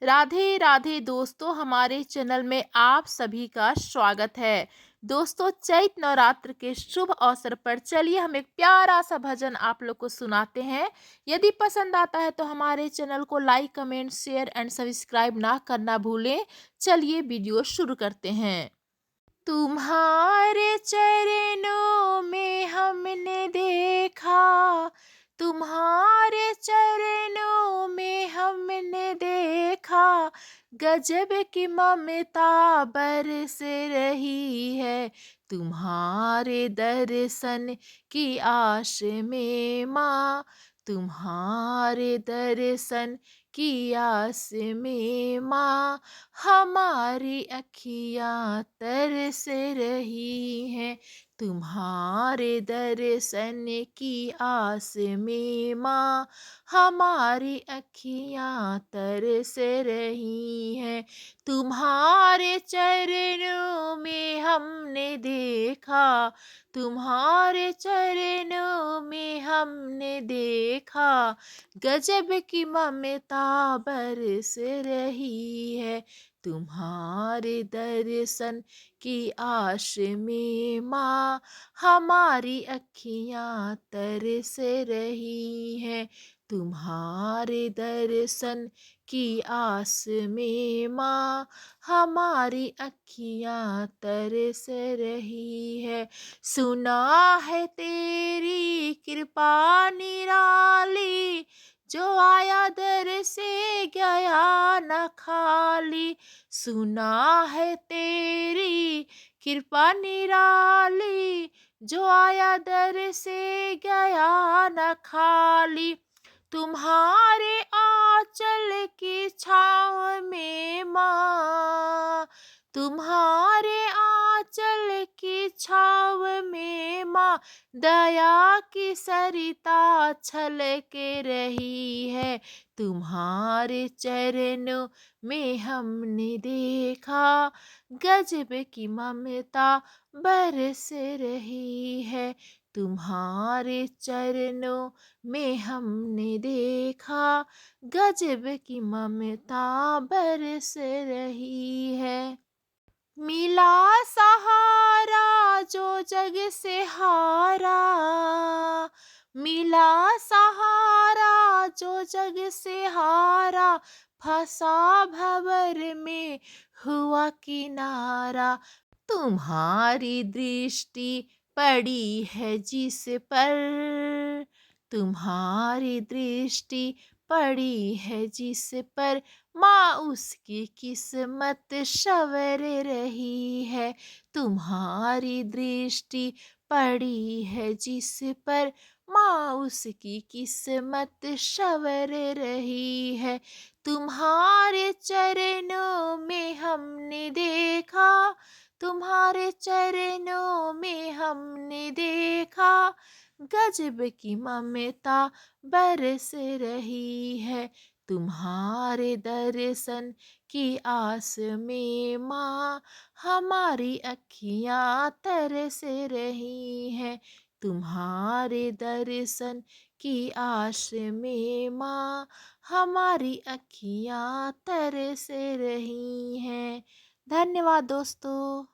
राधे राधे दोस्तों, हमारे चैनल में आप सभी का स्वागत है। दोस्तों, चैत नवरात्र के शुभ अवसर पर चलिए हम एक प्यारा सा भजन आप लोग को सुनाते हैं। यदि पसंद आता है तो हमारे चैनल को like, comment, share and subscribe ना करना भूलें। चलिए वीडियो शुरू करते हैं। तुम्हारे चरणों में हमने देखा, तुम्हारे चरणों में हमने देखा, गजब की ममता बरस रही है। तुम्हारे दर्शन की आस में माँ, तुम्हारे दर्शन की आस में माँ, हमारी अखियाँ तरस रही हैं। तुम्हारे दर्शन की आस में माँ, हमारी अखियाँ तरस रही हैं। तुम्हारे चरणों में हमने देखा, तुम्हारे चरणों में हमने देखा, गजब की ममता बरस रही है। तुम्हारे दर्शन की आस में माँ, हमारी अखियाँ तरस रही हैं। तुम्हारे दर्शन की आस में माँ, हमारी अखियाँ तरस रही है। सुना है तेरी कृपा निराली, जो आया दर से गया न खाली। सुना है तेरी कृपा निराली, जो आया दर से गया न खाली। तुम्हारे आंचल की छाँव में माँ, तुम्हारे आंचल की छाँव में माँ, दया की सरिता छलक रही है। तुम्हारे चरणों में हमने देखा, गजब की ममता बरस रही है। तुम्हारे चरणों में हमने देखा, गजब की ममता बरस रही है। मिला सहारा जो जग से हारा, मिला सहारा जो जग से हारा, फंसा भंवर में हुआ किनारा। तुम्हारी दृष्टि पड़ी है जिस पर, तुम्हारी दृष्टि पड़ी है जिस पर, माँ उसकी किस्मत संवर रही है। तुम्हारी दृष्टि पड़ी है जिस पर, माँ उसकी किस्मत संवर रही है। तुम्हारे चरणों में हमने देखा, तुम्हारे चरणों में हमने देखा, गजब की ममता बरस रही है। तुम्हारे दर्शन की आस में माँ, हमारी अखियाँ तरस रही हैं। तुम्हारे दर्शन की आस में माँ, हमारी अखियाँ तरस रही हैं। धन्यवाद दोस्तों।